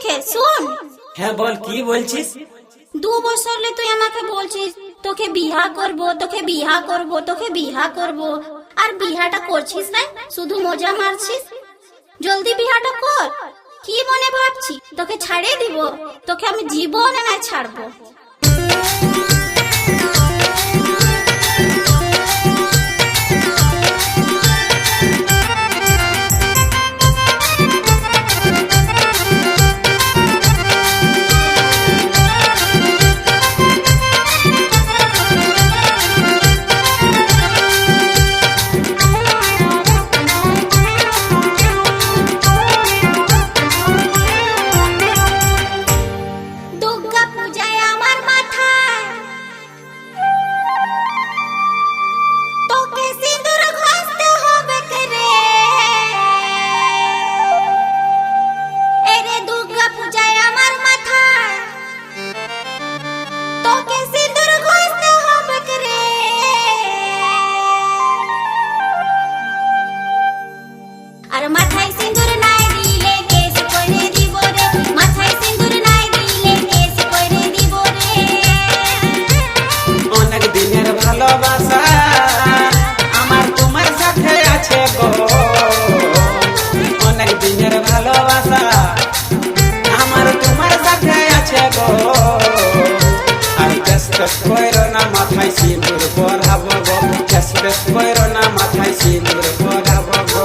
দেখে শুন। হ্যাঁ বল, কি বলছিস? 2 বছর হলে তুই আমাকে বলছিস তোকে বিহা করব, তোকে বিহা করব, তোকে বিহা করব, আর বিহাটা করছিস না, শুধু মজা মারছিস। জলদি বিহাটা কর। কি মনে ভাবছি তোকে ছাড়িয়ে দিব? তোকে আমি জীবনে না ছাড়বো। দুর্গা পূজায় আমার মাথায় তোকে সিঁদুর ঘষতে হবে রে। এরে দুর্গা পূজায় আমার মাথায় তোকে সিঁদুর ঘষতে হবে রে। আর মাথায় সিঁদুর নাই দিলে কেস করে দিব রে, মাথায় সিঁদুর নাই দিলে কেস করে দিব রে। অনেক দিনের ভালোবাসা আমার তোমার সাথে আছে গো, অনেক দিনের ভালোবাসা আমার তোমার সাথে আছে গো। আর কেস কইরো না মাথায় সিঁদুর পরাবো গো, কেস কইরো না মাথায় সিঁদুর পরাবো গো।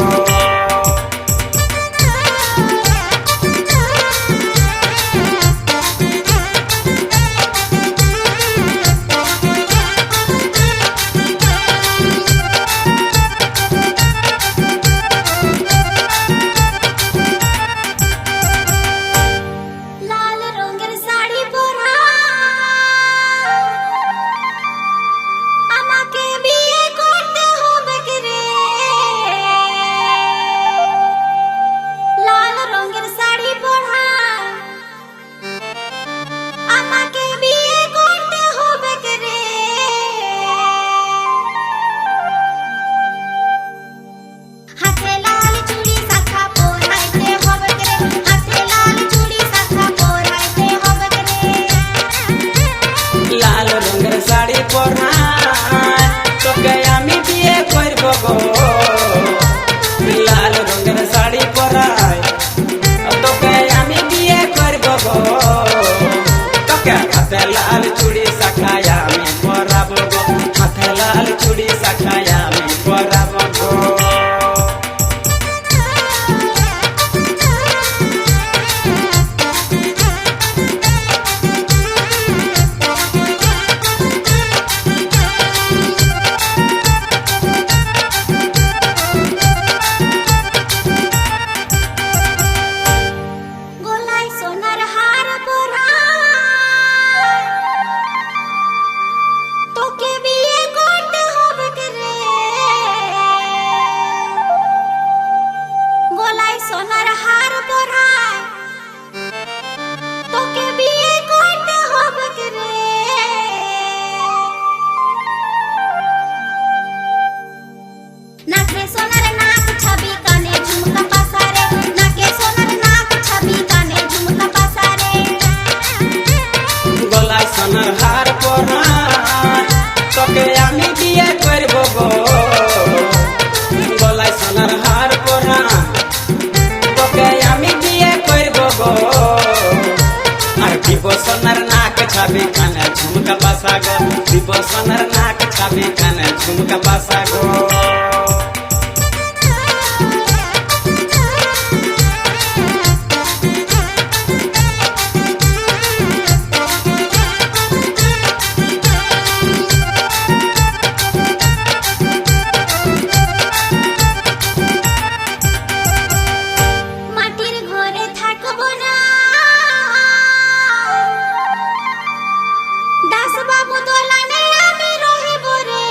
লাল রঙের শাড়ি পরা আমাকে বিয়ে করতে হবে রে। লাল রঙের শাড়ি পরা আমাকে বিয়ে করতে হবে রে। হাতে লাল চুড়ি শাখা পরাইতে হবে রে, হাতে লাল চুড়ি শাখা পরাইতে হবে রে। লাল রঙের শাড়ি পরা তোকে আমি বিয়ে করব গো, লাল রঙের শাড়ি পরাই তোকে আমি বিয়ে করব গো। তোকে হাতে লাল চুড়ি শাখায় আমি পরাবো গো, হাতে লাল চুড়ি শাখায় আমি পরাবো গো। গলায় সোনার হার পরা তোকে বিয়ে করতে হবে রে। গলায় সোনার হার পরা তোকে বিয়ে করতে হবে রে। নাকে সোনার নাক ছাবি কানে ঝুমকা পাসারে, নাকে সোনার নাক ছাবি কানে ঝুমকা পাসারে। গলায় সোনার হার পরা তোকে আমি বিয়ে করব গো, গলায় সোনার হার পরা তোকে আমি বিয়ে করব গো। আর দিব সোনার নাক ছাবি কানে ঝুমকা পাসা গো, দিব সোনার নাক ছাবি কানে ঝুমকা পাসা গো। মাটির ঘরে থাকবো না, দাস বাবু দোলানে আমি রহিব রে।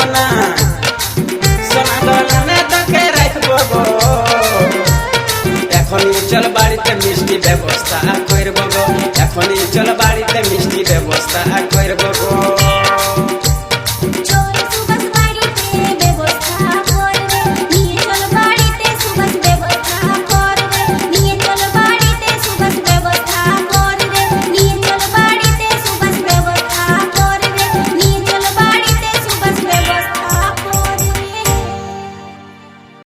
না সোনা দোলনে তোকে রাখবো গো এখনই চল বাড়িতে মিষ্টি ব্যবস্থা করব গো এখনই চল বাড়িতে মিষ্টি ব্যবস্থা করব গো